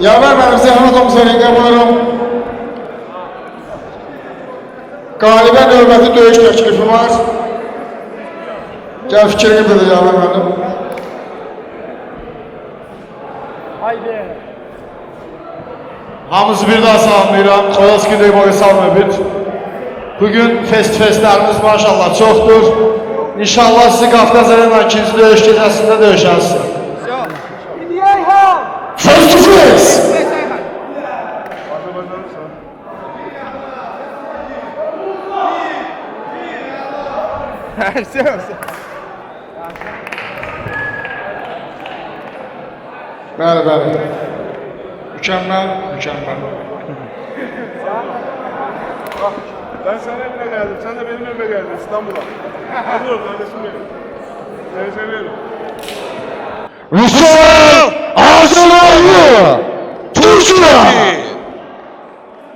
Yaver benim Zehra komiserini buyurun. Galiba növbəti döyüş təklifi var. Gəl fikrini bilir Yaver benim. Haydi. Hamınızı bir daha salamlayıram. Xoyalski Döyboyu Salmöbüt. Bugün festlərimiz maşallah çoxdur. İnşallah sizi Qafqaz Arena 2-ci döyüş gecəsində döyüşərsiniz. Face to face! Bəli, bəli. Mükəmməl, mükəmməl. Ben sana evine geldim, sen de benim evime geldin İstanbul'a. Hadi ol kardeşim benim. Seni seviyorum. Rüstem Ağzıoğlu!